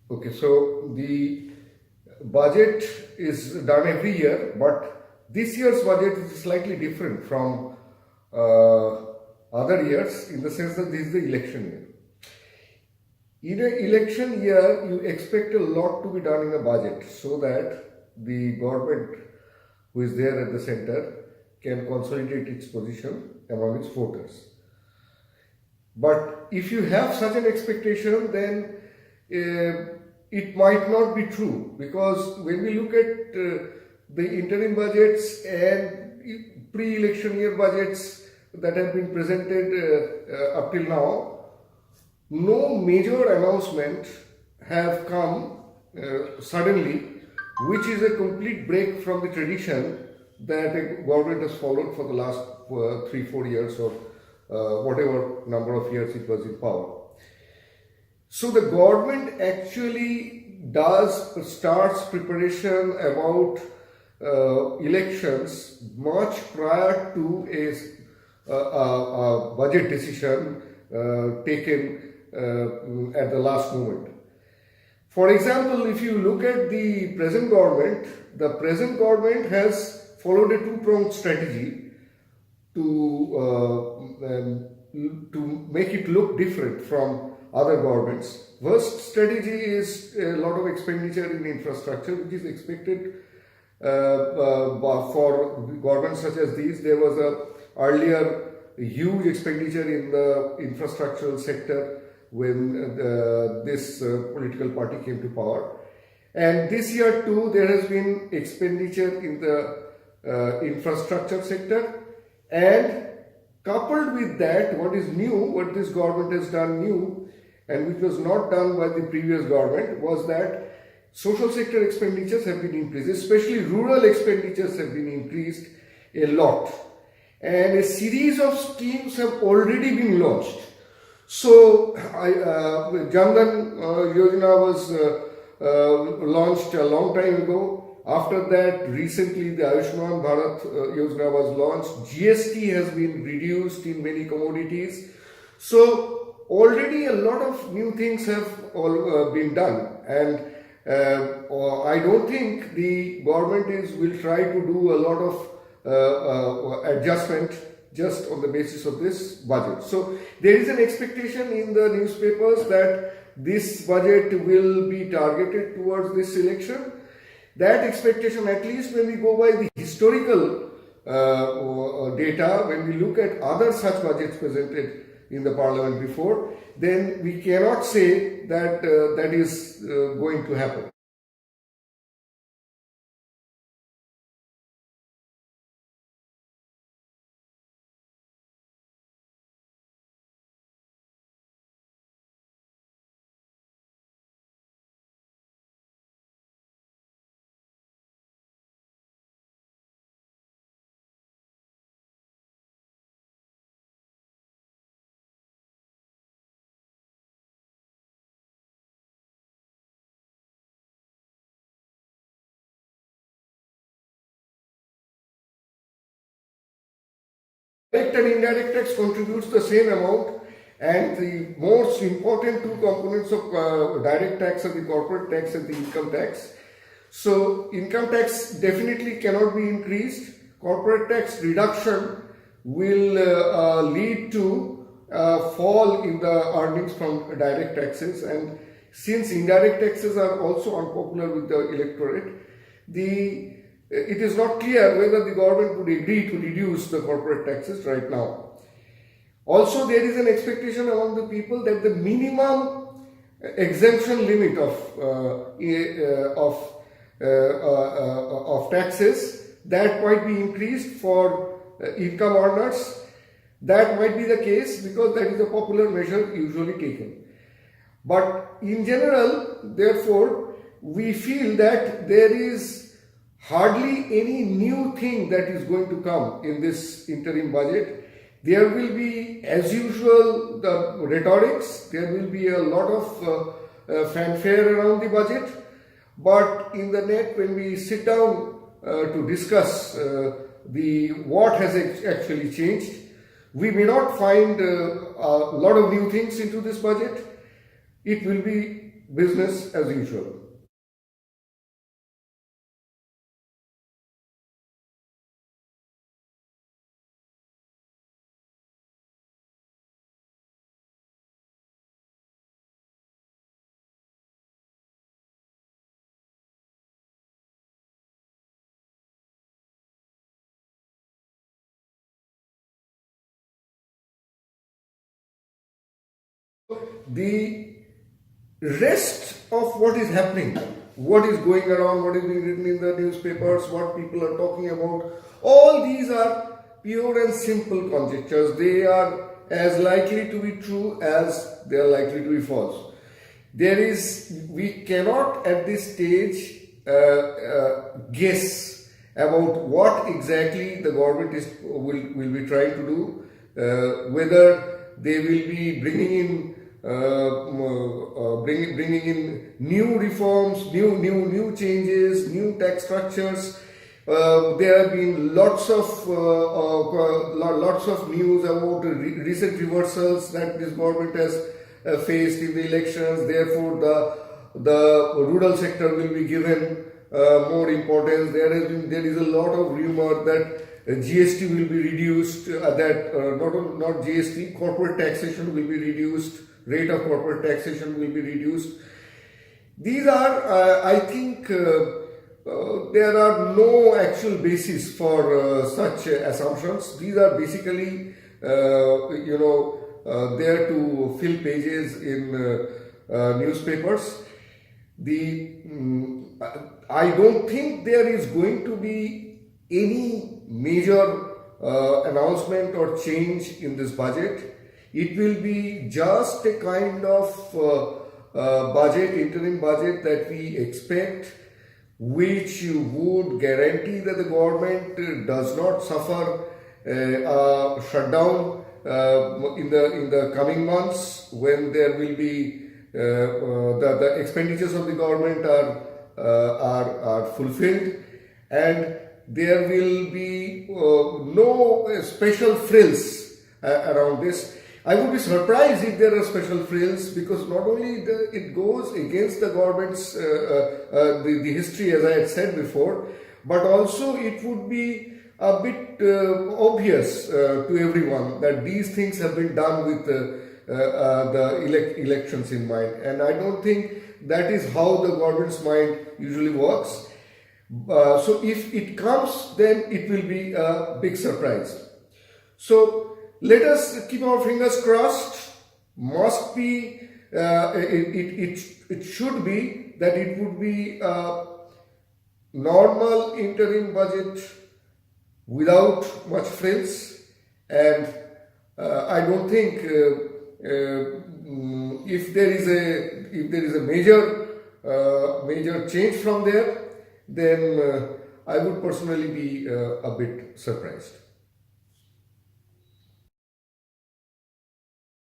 Okay, so the budget is done every year, but this year's budget is slightly different from other years in the sense that this is the election year. In an election year, you expect a lot to be done in the budget so that the government who is there at the center can consolidate its position among its voters. But if you have such an expectation, then it might not be true, because when we look at the interim budgets and pre-election year budgets that have been presented up till now, no major announcement have come suddenly, which is a complete break from the tradition that a government has followed for the last 3-4 years or whatever number of years it was in power. So the government actually starts preparation about elections much prior to a budget decision taken at the last moment. For example, if you look at the present government has followed a two-pronged strategy to make it look different from other governments. First strategy is a lot of expenditure in infrastructure, which is expected for governments such as these. There was earlier huge expenditure in the infrastructural sector when this political party came to power. And this year too, there has been expenditure in the infrastructure sector. And coupled with that, what is new, what this government has done new, and which was not done by the previous government, was that social sector expenditures have been increased, especially rural expenditures have been increased a lot. And a series of schemes have already been launched. So, Jan Dhan Yojana was launched a long time ago. After that, recently the Ayushman Bharat Yojana was launched. GST has been reduced in many commodities. So, already a lot of new things have been done. And I don't think the government will try to do a lot of adjustment just on the basis of this budget. So there is an expectation in the newspapers that this budget will be targeted towards this election. That expectation, at least when we go by the historical data, when we look at other such budgets presented in the parliament before, then we cannot say that that is going to happen. Direct and indirect tax contributes the same amount, and the most important two components of direct tax are the corporate tax and the income tax. So income tax definitely cannot be increased. Corporate tax reduction will lead to fall in the earnings from direct taxes, and since indirect taxes are also unpopular with the electorate, it is not clear whether the government would agree to reduce the corporate taxes right now. Also, there is an expectation among the people that the minimum exemption limit of taxes that might be increased for income earners. That might be the case because that is a popular measure usually taken. But in general, therefore, we feel that there is hardly any new thing that is going to come in this interim budget. There will be, as usual, the rhetorics. There will be a lot of fanfare around the budget. But in the net, when we sit down to discuss what has actually changed, we may not find a lot of new things into this budget. It will be business as usual. The rest of what is happening, what is going around, what is being written in the newspapers, what people are talking about, all these are pure and simple conjectures. They are as likely to be true as they are likely to be false. We cannot at this stage guess about what exactly the government will be trying to do, whether they will be bringing in bringing in new reforms, new changes, new tax structures. There have been lots of news about recent reversals that this government has faced in the elections. Therefore, the rural sector will be given more importance. There is a lot of rumor that GST will be reduced. That not GST, corporate taxation will be reduced. Rate of corporate taxation will be reduced. These are, I think, there are no actual basis for such assumptions. These are basically, there to fill pages in newspapers. I don't think there is going to be any major announcement or change in this budget. It will be just a kind of interim budget that we expect, which would guarantee that the government does not suffer a shutdown in the coming months, when there will be the expenditures of the government are fulfilled, and there will be no special frills around this. I would be surprised if there are special frills, because not only it goes against the government's the history, as I had said before, but also it would be a bit obvious to everyone that these things have been done with the elections in mind, and I don't think that is how the government's mind usually works. So if it comes, then it will be a big surprise. So let us keep our fingers crossed. Must be, it should be that it would be a normal interim budget without much frills, and I don't think if there is a major change from there, then I would personally be a bit surprised.